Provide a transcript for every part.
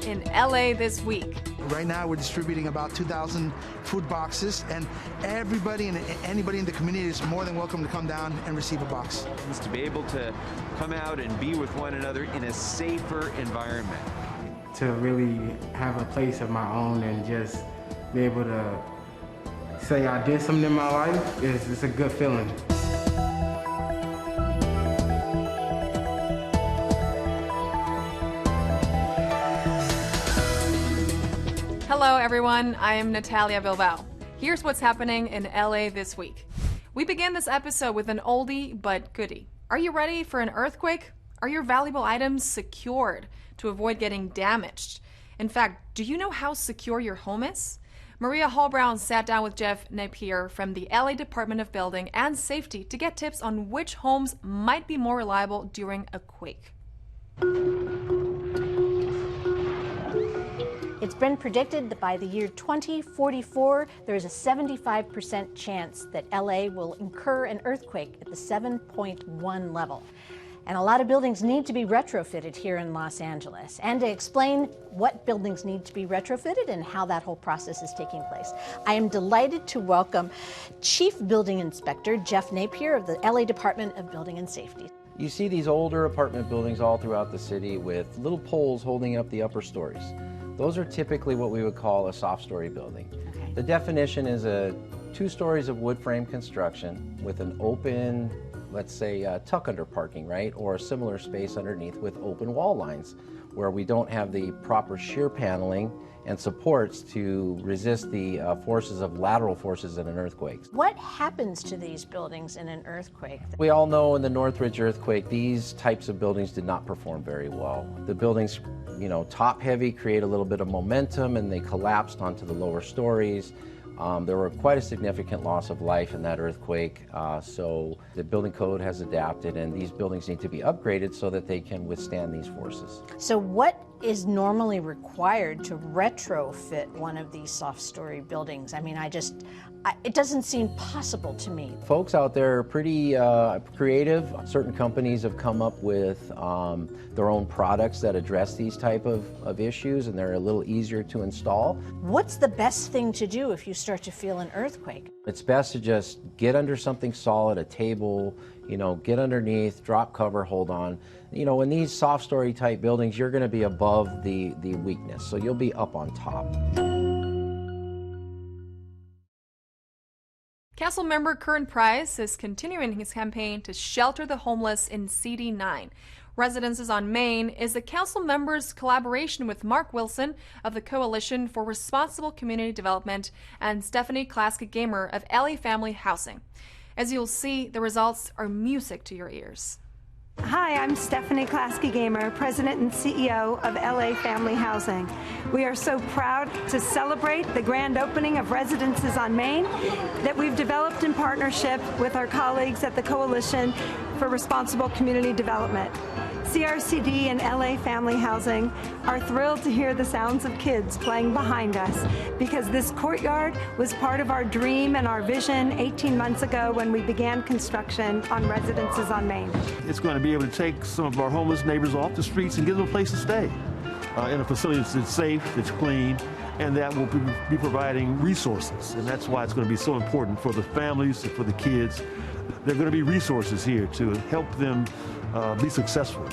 in LA this week. Right now we're distributing about 2,000 food boxes, and everybody and anybody in the community is more than welcome to come down and receive a box. It's to be able to come out and be with one another in a safer environment. To really have a place of my own and just be able to say I did something in my life, it's a good feeling. Hello everyone, I am Natalia Bilbao. Here's what's happening in LA this week. We begin this episode with an oldie but goodie. Are you ready for an earthquake? Are your valuable items secured to avoid getting damaged? In fact, do you know how secure your home is? Maria Hall-Brown sat down with Jeff Napier from the LA Department of Building and Safety to get tips on which homes might be more reliable during a quake. It's been predicted that by the year 2044, there is a 75% chance that LA will incur an earthquake at the 7.1 level. And a lot of buildings need to be retrofitted here in Los Angeles. And to explain what buildings need to be retrofitted and how that whole process is taking place, I am delighted to welcome Chief Building Inspector Jeff Napier of the LA Department of Building and Safety. You see these older apartment buildings all throughout the city with little poles holding up the upper stories. Those are typically what we would call a soft story building. Okay. The definition is 2 stories of wood frame construction with an open, let's say, tuck under parking, right? Or a similar space underneath with open wall lines where we don't have the proper shear paneling and supports to resist the forces of lateral forces in an earthquake. What happens to these buildings in an earthquake? We all know in the Northridge earthquake, these types of buildings did not perform very well. The buildings, top heavy, create a little bit of momentum and they collapsed onto the lower stories. There were quite a significant loss of life in that earthquake, so the building code has adapted and these buildings need to be upgraded so that they can withstand these forces. So what is normally required to retrofit one of these soft story buildings? I mean, it doesn't seem possible to me. Folks out there are pretty creative. Certain companies have come up with their own products that address these type of issues, and they're a little easier to install. What's the best thing to do if you start to feel an earthquake? It's best to just get under something solid, a table, get underneath, drop cover, hold on. In these soft story type buildings, you're going to be above the weakness, so you'll be up on top. Council member Curran Price is continuing his campaign to shelter the homeless in CD9. Residences on Maine is the council member's collaboration with Mark Wilson of the Coalition for Responsible Community Development and Stephanie Klasky-Gamer of LA Family Housing. As you'll see, the results are music to your ears. Hi, I'm Stephanie Klasky-Gamer, President and CEO of LA Family Housing. We are so proud to celebrate the grand opening of Residences on Maine that we've developed in partnership with our colleagues at the Coalition for Responsible Community Development. CRCD and LA Family Housing are thrilled to hear the sounds of kids playing behind us because this courtyard was part of our dream and our vision 18 months ago when we began construction on Residences on Maine. It's going to be able to take some of our homeless neighbors off the streets and give them a place to stay in a facility that's safe, that's clean, and that will be providing resources. And that's why it's going to be so important for the families and for the kids. There are going to be resources here to help them be successful.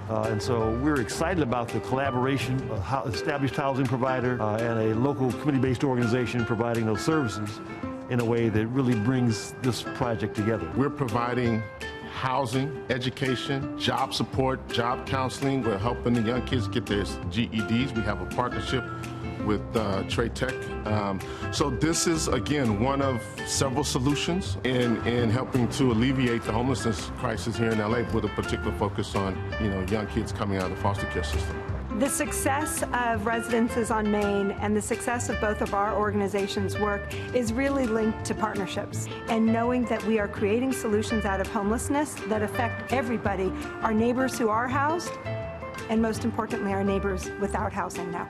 And so we're excited about the collaboration of an established housing provider and a local community-based organization providing those services in a way that really brings this project together. We're providing housing, education, job support, job counseling. We're helping the young kids get their GEDs. We have a partnership with Trade Tech. So this is, again, one of several solutions in helping to alleviate the homelessness crisis here in LA with a particular focus on, young kids coming out of the foster care system. The success of Residences on Maine and the success of both of our organizations' work is really linked to partnerships and knowing that we are creating solutions out of homelessness that affect everybody, our neighbors who are housed, and most importantly, our neighbors without housing now.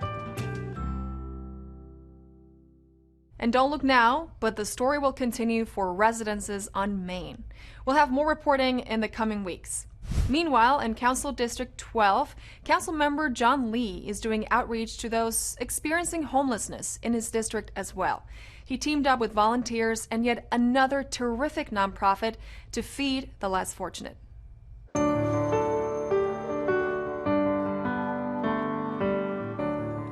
And don't look now, but the story will continue for Residences on Maine. We'll have more reporting in the coming weeks. Meanwhile, in Council District 12, Councilmember John Lee is doing outreach to those experiencing homelessness in his district as well. He teamed up with volunteers and yet another terrific nonprofit to feed the less fortunate.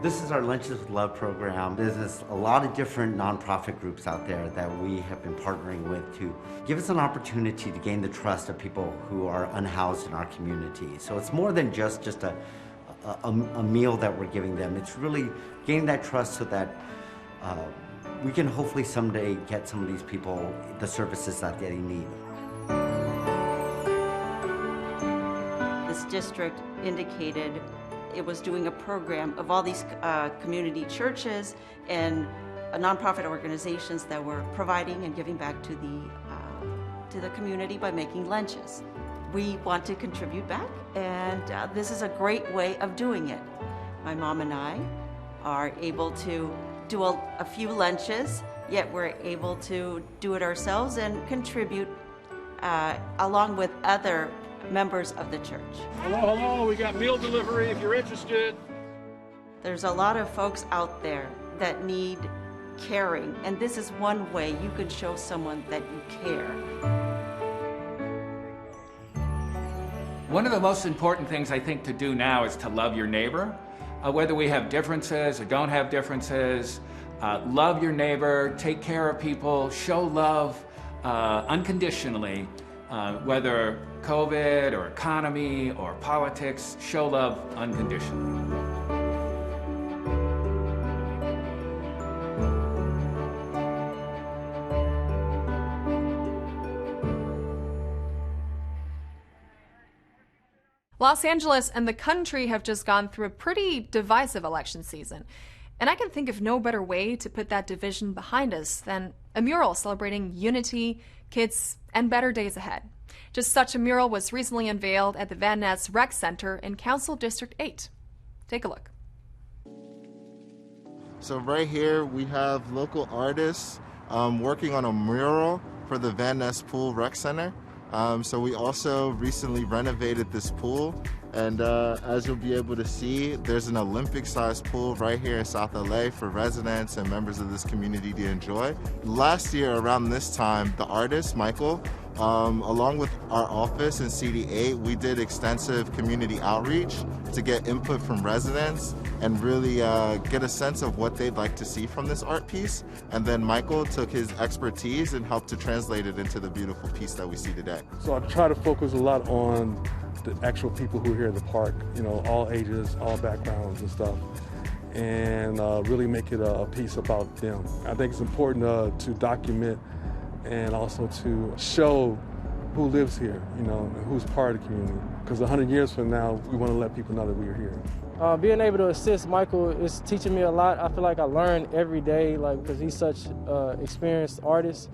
This is our Lunches with Love program. There's a lot of different nonprofit groups out there that we have been partnering with to give us an opportunity to gain the trust of people who are unhoused in our community. So it's more than just a meal that we're giving them. It's really gaining that trust so that we can hopefully someday get some of these people the services that they need. This district indicated it was doing a program of all these community churches and nonprofit organizations that were providing and giving back to the community by making lunches. We want to contribute back, and this is a great way of doing it. My mom and I are able to do a few lunches, yet we're able to do it ourselves and contribute along with other members of the church. Hello, we got meal delivery if you're interested. There's a lot of folks out there that need caring, and this is one way you can show someone that you care. One of the most important things I think to do now is to love your neighbor. Whether we have differences or don't have differences, love your neighbor, take care of people, show love unconditionally. Whether COVID or economy or politics, show love unconditionally. Los Angeles and the country have just gone through a pretty divisive election season. And I can think of no better way to put that division behind us than a mural celebrating unity, kids, and better days ahead. Just such a mural was recently unveiled at the Van Ness Rec Center in Council District 8. Take a look. So right here we have local artists working on a mural for the Van Ness Pool Rec Center. So we also recently renovated this pool, and as you'll be able to see, there's an Olympic-sized pool right here in South LA for residents and members of this community to enjoy. Last year around this time, the artist, Michael, along with our office in CD8, we did extensive community outreach to get input from residents and really get a sense of what they'd like to see from this art piece. And then Michael took his expertise and helped to translate it into the beautiful piece that we see today. So I try to focus a lot on the actual people who are here at the park, you know, all ages, all backgrounds and stuff, and really make it a piece about them. I think it's important to document and also to show who lives here, you know, and who's part of the community. Because 100 years from now, we want to let people know that we are here. Being able to assist Michael is teaching me a lot. I feel like I learn every day, like, because he's such an experienced artist.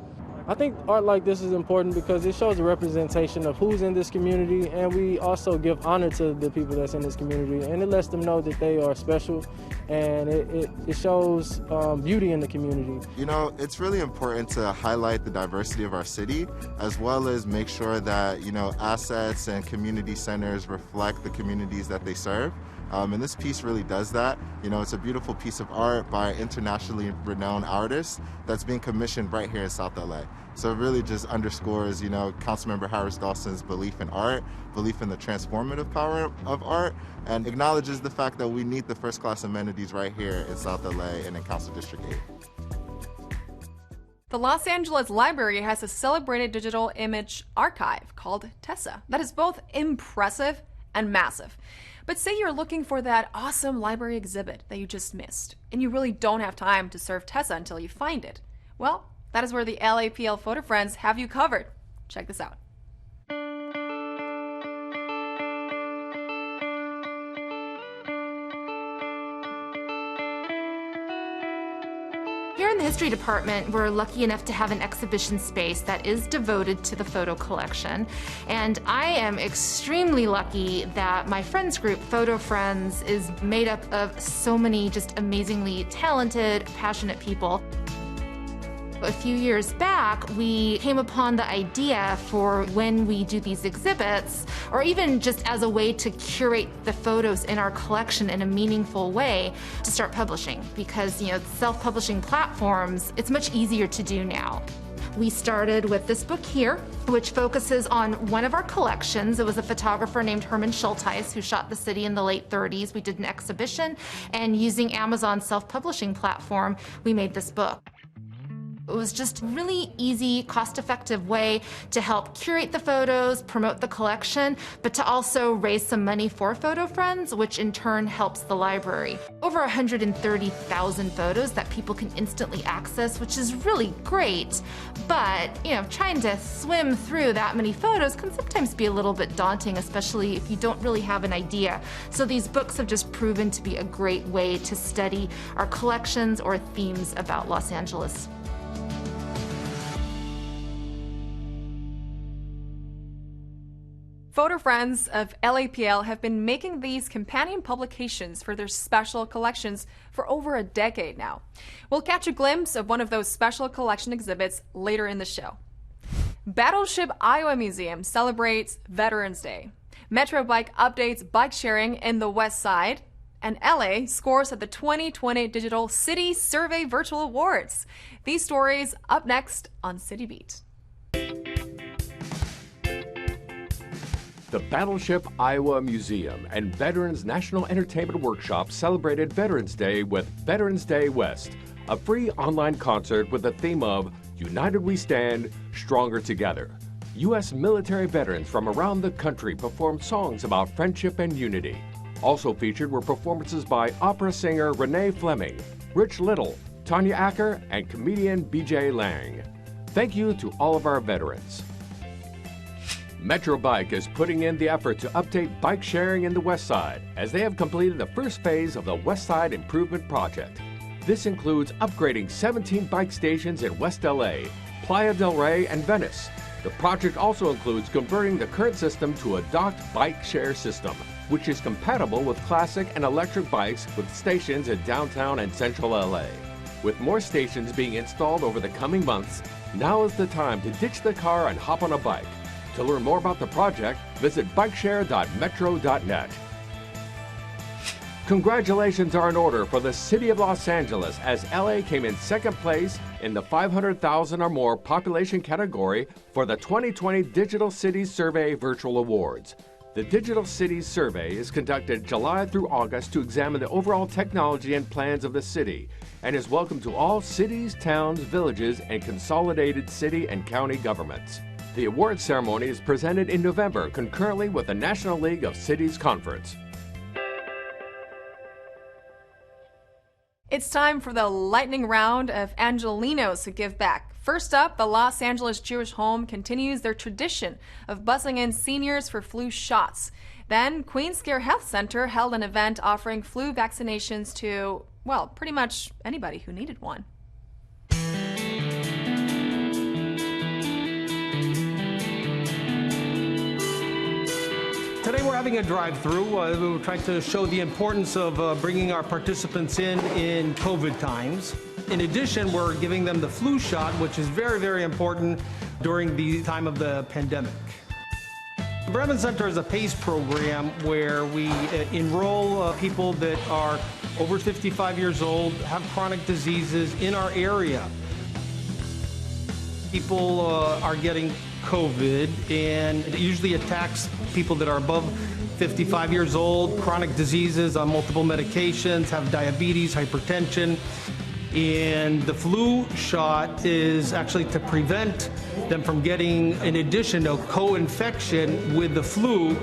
I think art like this is important because it shows a representation of who's in this community, and we also give honor to the people that's in this community, and it lets them know that they are special, and it shows beauty in the community. You know, it's really important to highlight the diversity of our city, as well as make sure that, you know, assets and community centers reflect the communities that they serve. And this piece really does that. You know, it's a beautiful piece of art by internationally renowned artists that's being commissioned right here in South LA. So it really just underscores, you know, Councilmember Harris Dawson's belief in art, belief in the transformative power of art, and acknowledges the fact that we need the first-class amenities right here in South LA and in Council District 8. The Los Angeles Library has a celebrated digital image archive called Tessa that is both impressive and massive. But say you're looking for that awesome library exhibit that you just missed, and you really don't have time to surf Tessa until you find it. Well, that is where the LAPL Photo Friends have you covered. Check this out. Here in the History Department, we're lucky enough to have an exhibition space that is devoted to the photo collection. And I am extremely lucky that my friends group, Photo Friends, is made up of so many just amazingly talented, passionate people. A few years back, we came upon the idea for when we do these exhibits, or even just as a way to curate the photos in our collection in a meaningful way, to start publishing. Because, self-publishing platforms, it's much easier to do now. We started with this book here, which focuses on one of our collections. It was a photographer named Herman Schulteis who shot the city in the late 30s. We did an exhibition, and using Amazon's self-publishing platform, we made this book. It was just a really easy, cost-effective way to help curate the photos, promote the collection, but to also raise some money for Photo Friends, which in turn helps the library. Over 130,000 photos that people can instantly access, which is really great. But, trying to swim through that many photos can sometimes be a little bit daunting, especially if you don't really have an idea. So these books have just proven to be a great way to study our collections or themes about Los Angeles. Photo Friends of LAPL have been making these companion publications for their special collections for over a decade now. We'll catch a glimpse of one of those special collection exhibits later in the show. Battleship Iowa Museum celebrates Veterans Day. Metro Bike updates bike sharing in the West Side. And LA scores at the 2020 Digital City Survey Virtual Awards. These stories up next on City Beat. The Battleship Iowa Museum and Veterans National Entertainment Workshop celebrated Veterans Day with Veterans Day West, a free online concert with the theme of United We Stand, Stronger Together. U.S. military veterans from around the country performed songs about friendship and unity. Also featured were performances by opera singer Renee Fleming, Rich Little, Tanya Acker, and comedian B.J. Lang. Thank you to all of our veterans. Metro Bike is putting in the effort to update bike sharing in the West Side, as they have completed the first phase of the West Side Improvement Project. This includes upgrading 17 bike stations in West LA, Playa del Rey, and Venice. The project also includes converting the current system to a docked bike share system, which is compatible with classic and electric bikes with stations in downtown and central LA. With more stations being installed over the coming months, now is the time to ditch the car and hop on a bike. To learn more about the project, visit bikeshare.metro.net. Congratulations are in order for the City of Los Angeles, as LA came in second place in the 500,000 or more population category for the 2020 Digital Cities Survey Virtual Awards. The Digital Cities Survey is conducted July through August to examine the overall technology and plans of the city, and is welcome to all cities, towns, villages, and consolidated city and county governments. The award ceremony is presented in November, concurrently with the National League of Cities Conference. It's time for the lightning round of Angelenos who give back. First up, the Los Angeles Jewish Home continues their tradition of buzzing in seniors for flu shots. Then, Queens Care Health Center held an event offering flu vaccinations to, well, pretty much anybody who needed one. Today we're having a drive-through. We're trying to show the importance of bringing our participants in COVID times. In addition, we're giving them the flu shot, which is very, very important during the time of the pandemic. The Bremen Center is a PACE program where we enroll people that are over 55 years old, have chronic diseases in our area. People are getting COVID, and it usually attacks people that are above 55 years old, chronic diseases on multiple medications, have diabetes, hypertension. And the flu shot is actually to prevent them from getting, in addition, a co-infection with the flu,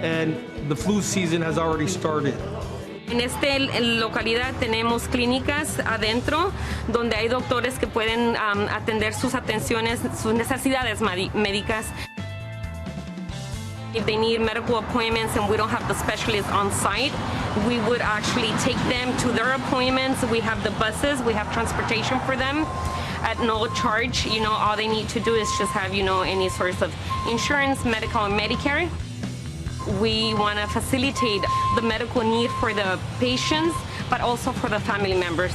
and the flu season has already started. En esta localidad tenemos clínicas adentro donde hay doctores que pueden atender sus atenciones, sus necesidades médicas. If they need medical appointments and we don't have the specialists on site, we would actually take them to their appointments. We have the buses, we have transportation for them at no charge. All they need to do is just have, any source of insurance, medical and Medicare. We want to facilitate the medical need for the patients, but also for the family members.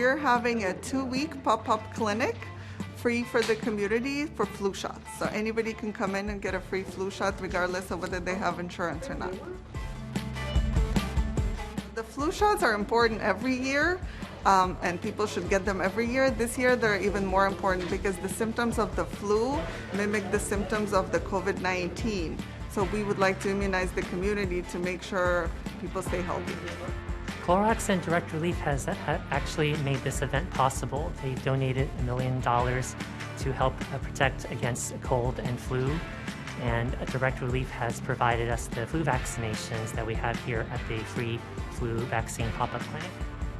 we're having a 2-week pop-up clinic free for the community for flu shots. So anybody can come in and get a free flu shot regardless of whether they have insurance or not. The flu shots are important every year, and people should get them every year. This year they're even more important because the symptoms of the flu mimic the symptoms of the COVID-19. So we would like to immunize the community to make sure people stay healthy. Clorox and Direct Relief has actually made this event possible. They've donated $1 million to help protect against cold and flu. And Direct Relief has provided us the flu vaccinations that we have here at the free flu vaccine pop-up clinic.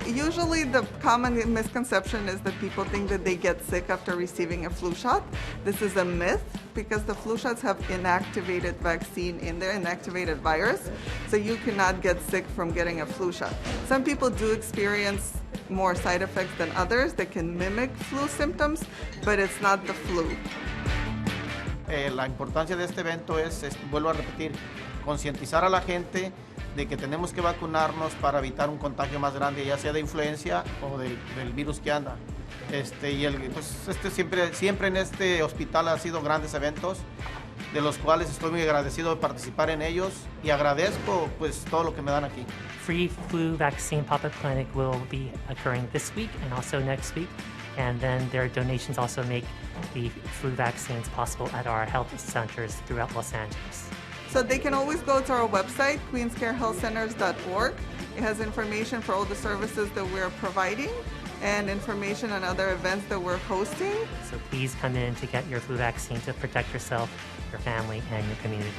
Usually the common misconception is that people think that they get sick after receiving a flu shot. This is a myth because the flu shots have inactivated vaccine in there, inactivated virus, so you cannot get sick from getting a flu shot. Some people do experience more side effects than others that can mimic flu symptoms, but it's not the flu. La importancia de este evento es, vuelvo a repetir, concientizar a la gente de que tenemos que vacunarnos para evitar un contagio más grande, ya sea de influencia o del virus que anda. Siempre en este hospital han sido grandes eventos, de los cuales estoy muy agradecido de participar en ellos y agradezco pues todo lo que me dan aquí. Free flu vaccine pop-up clinic will be occurring this week and also next week. And then their donations also make the flu vaccines possible at our health centers throughout Los Angeles. So they can always go to our website, queenscarehealthcenters.org. It has information for all the services that we're providing and information on other events that we're hosting. So please come in to get your flu vaccine to protect yourself, your family, and your community.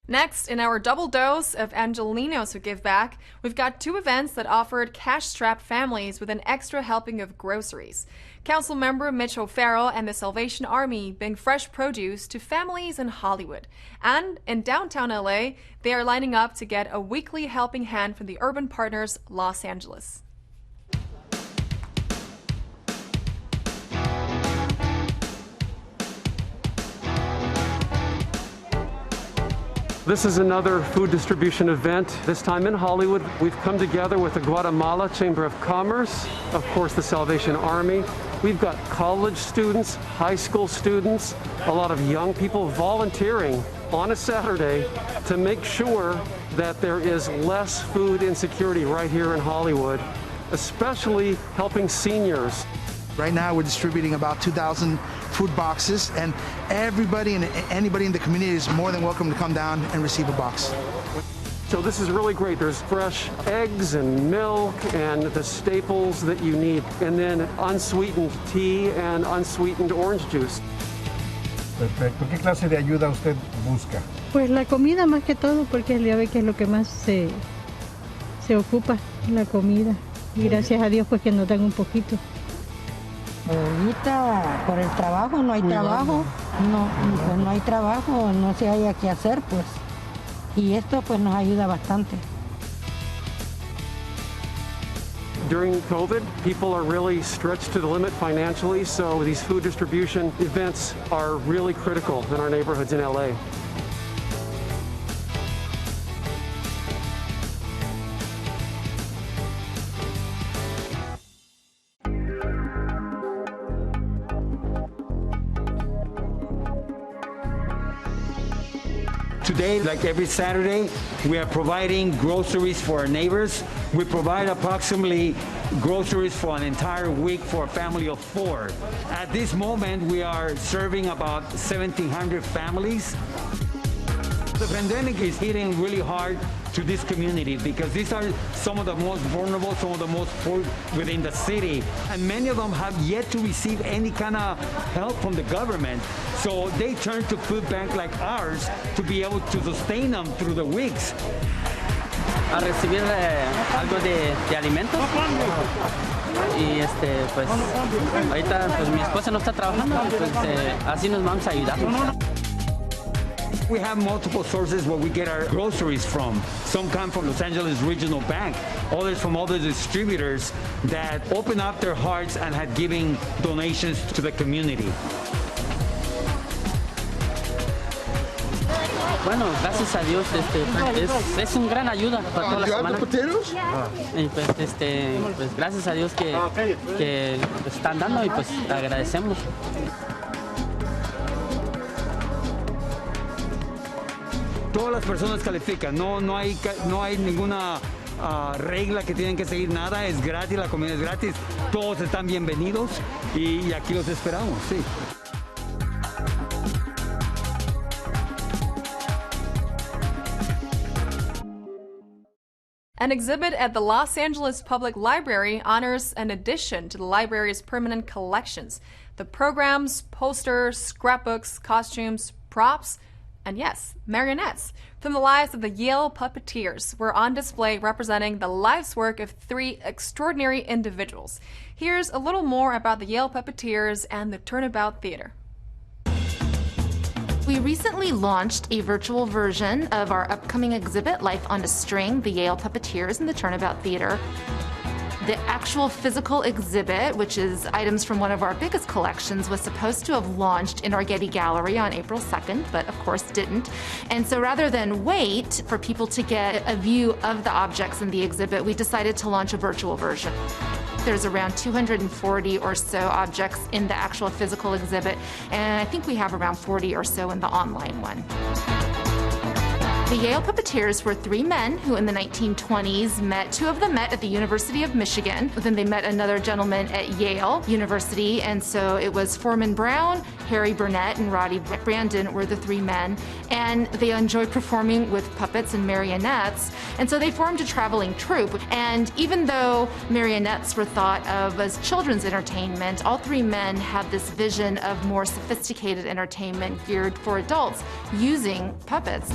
Next, in our double dose of Angelinos who give back, we've got 2 events that offered cash-strapped families with an extra helping of groceries. Council member Mitch O'Farrell and the Salvation Army bring fresh produce to families in Hollywood. And in downtown LA, they are lining up to get a weekly helping hand from the Urban Partners Los Angeles. This is another food distribution event, this time in Hollywood. We've come together with the Guatemala Chamber of Commerce, of course the Salvation Army. We've got college students, high school students, a lot of young people volunteering on a Saturday to make sure that there is less food insecurity right here in Hollywood, especially helping seniors. Right now we're distributing about 2,000 food boxes, and everybody and anybody in the community is more than welcome to come down and receive a box. So this is really great. There's fresh eggs and milk and the staples that you need, and then unsweetened tea and unsweetened orange juice. Perfecto. ¿Qué clase de ayuda usted busca? Pues la comida más que todo, porque ya ve que es lo que más se ocupa, la comida. Y gracias a Dios pues que nos dan un poquito. Ahorita por el trabajo, no hay trabajo, pues no hay trabajo, no se haya qué hacer, pues. Y esto pues nos ayuda bastante. During COVID, people are really stretched to the limit financially, so these food distribution events are really critical in our neighborhoods in LA. Today, like every Saturday, we are providing groceries for our neighbors. We provide approximately groceries for an entire week for a family of 4. At this moment, we are serving about 1,700 families. The pandemic is hitting really hard to this community because these are some of the most vulnerable, some of the most poor within the city. And many of them have yet to receive any kind of help from the government. So they turn to food banks like ours to be able to sustain them through the weeks. A recibir algo de alimentos. Y pues ahorita pues mi esposa no está trabajando, pues así nos vamos a ayudar. We have multiple sources where we get our groceries from. Some come from Los Angeles Regional Bank, others from other distributors that open up their hearts and have given donations to the community. Bueno, gracias a Dios, es un gran ayuda para toda la semana. Y pues gracias a Dios que están dando y pues agradecemos. Todas las personas califican, no hay ninguna regla que tienen que seguir, nada, es gratis, la comida es gratis, todos están bienvenidos y aquí los esperamos, sí. An exhibit at the Los Angeles Public Library honors an addition to the library's permanent collections. The programs, posters, scrapbooks, costumes, props, and yes, marionettes from the lives of the Yale puppeteers were on display representing the life's work of 3 extraordinary individuals. Here's a little more about the Yale puppeteers and the Turnabout Theater. We recently launched a virtual version of our upcoming exhibit, Life on a String, the Yale Puppeteers and the Turnabout Theater. The actual physical exhibit, which is items from one of our biggest collections, was supposed to have launched in our Getty Gallery on April 2nd, but of course didn't. And so rather than wait for people to get a view of the objects in the exhibit, we decided to launch a virtual version. There's around 240 or so objects in the actual physical exhibit, and I think we have around 40 or so in the online one. The Yale Puppeteers were 3 men who in the 1920s met. 2 of them met at the University of Michigan. Then they met another gentleman at Yale University, and so it was Foreman Brown, Harry Burnett, and Roddy Brandon were the 3 men. And they enjoyed performing with puppets and marionettes, and so they formed a traveling troupe. And even though marionettes were thought of as children's entertainment, all 3 men had this vision of more sophisticated entertainment geared for adults using puppets.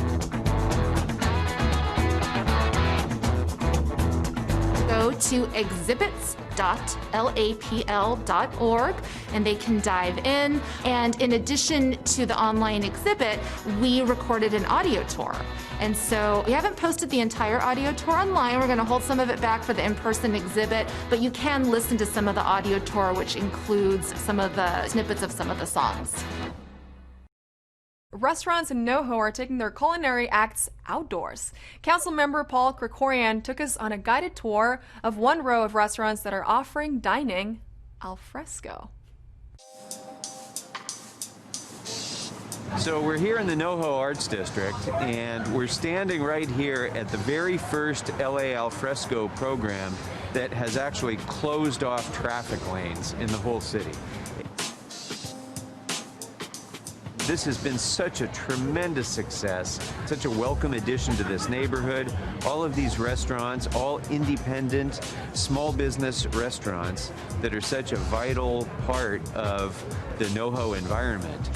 Go to exhibits.lapl.org and they can dive in. And in addition to the online exhibit, we recorded an audio tour. And so we haven't posted the entire audio tour online. We're going to hold some of it back for the in-person exhibit, but you can listen to some of the audio tour, which includes some of the snippets of some of the songs. Restaurants in NoHo are taking their culinary acts outdoors. Councilmember Paul Krikorian took us on a guided tour of one row of restaurants that are offering dining alfresco. So we're here in the NoHo Arts District, and we're standing right here at the very first LA Alfresco program that has actually closed off traffic lanes in the whole city. This has been such a tremendous success, such a welcome addition to this neighborhood. All of these restaurants, all independent, small business restaurants that are such a vital part of the NoHo environment.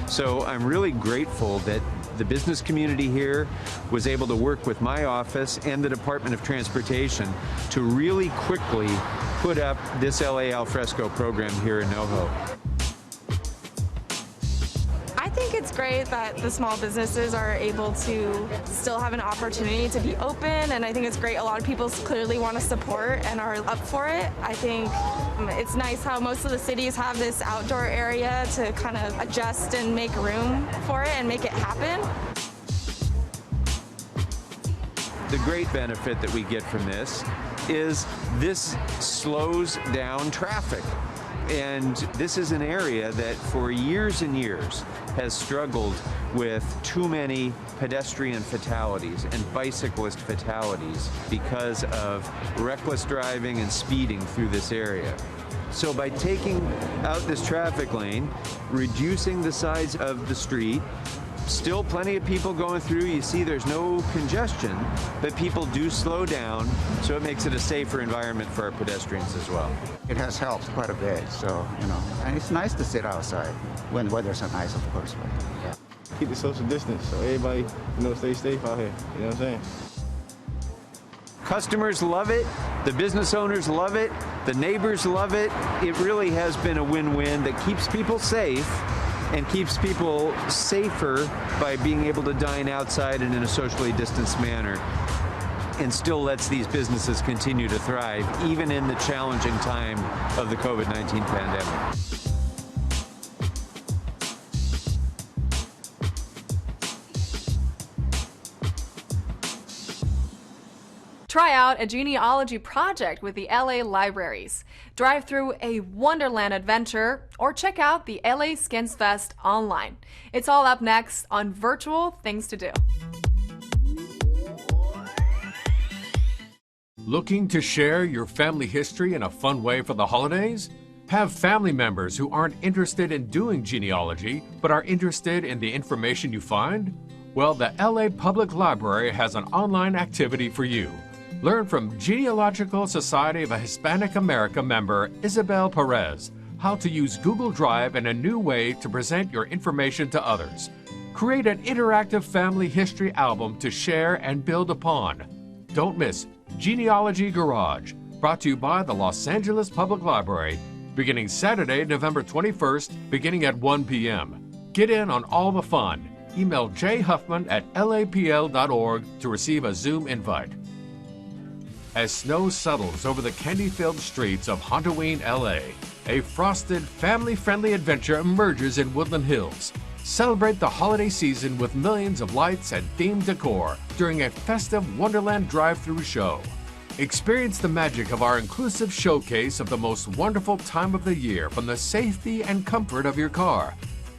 So I'm really grateful that the business community here was able to work with my office and the Department of Transportation to really quickly put up this LA Alfresco program here in NoHo. I think it's great that the small businesses are able to still have an opportunity to be open, and I think it's great a lot of people clearly want to support and are up for it. I think it's nice how most of the cities have this outdoor area to kind of adjust and make room for it and make it happen. The great benefit that we get from this is this slows down traffic. And this is an area that for years and years has struggled with too many pedestrian fatalities and bicyclist fatalities because of reckless driving and speeding through this area. So by taking out this traffic lane, reducing the size of the street, still plenty of people going through. You see there's no congestion, but people do slow down, so it makes it a safer environment for our pedestrians as well. It has helped quite a bit, so, and it's nice to sit outside when weather's so nice, of course. But, yeah. Keep the social distance, so everybody, stay safe out here, you know what I'm saying? Customers love it, the business owners love it, the neighbors love it. It really has been a win-win that keeps people safe and keeps people safer by being able to dine outside and in a socially distanced manner, and still lets these businesses continue to thrive, even in the challenging time of the COVID-19 pandemic. Try out a genealogy project with the LA Libraries. Drive through a Wonderland adventure or check out the LA Skins Fest online. It's all up next on Virtual Things to Do. Looking to share your family history in a fun way for the holidays? Have family members who aren't interested in doing genealogy but are interested in the information you find? Well, the LA Public Library has an online activity for you. Learn from Genealogical Society of Hispanic America member Isabel Perez how to use Google Drive in a new way to present your information to others. Create an interactive family history album to share and build upon. Don't miss Genealogy Garage, brought to you by the Los Angeles Public Library, beginning Saturday, November 21st, beginning at 1 p.m. Get in on all the fun. Email jhuffman@lapl.org to receive a Zoom invite. As snow settles over the candy-filled streets of Halloween, LA, a frosted, family-friendly adventure emerges in Woodland Hills. Celebrate the holiday season with millions of lights and themed decor during a festive Wonderland drive-thru show. Experience the magic of our inclusive showcase of the most wonderful time of the year from the safety and comfort of your car.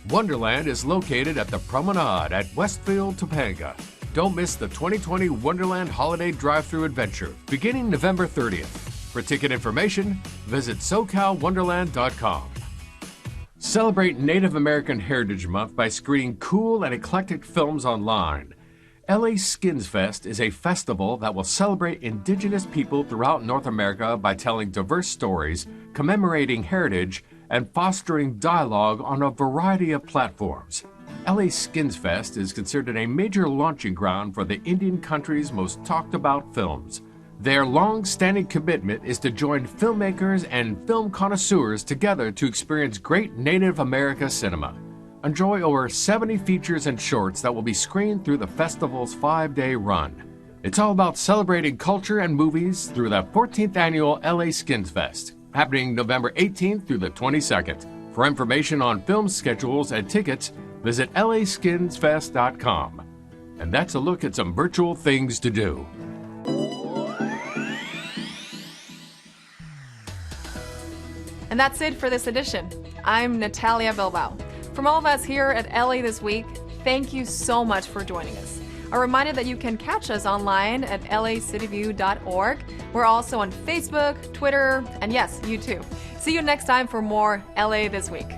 Wonderland is located at the Promenade at Westfield, Topanga. Don't miss the 2020 Wonderland Holiday Drive-Thru Adventure, beginning November 30th. For ticket information, visit SoCalWonderland.com. Celebrate Native American Heritage Month by screening cool and eclectic films online. LA Skins Fest is a festival that will celebrate Indigenous people throughout North America by telling diverse stories, commemorating heritage, and fostering dialogue on a variety of platforms. LA Skins Fest is considered a major launching ground for the Indian country's most talked about films. Their long-standing commitment is to join filmmakers and film connoisseurs together to experience great Native America cinema. Enjoy over 70 features and shorts that will be screened through the festival's 5-day run. It's all about celebrating culture and movies through the 14th annual LA Skins Fest, happening November 18th through the 22nd. For information on film schedules and tickets, visit laskinsfest.com. And that's a look at some virtual things to do. And that's it for this edition. I'm Natalia Bilbao. From all of us here at LA This Week, thank you so much for joining us. A reminder that you can catch us online at lacityview.org. We're also on Facebook, Twitter, and yes, YouTube. See you next time for more LA This Week.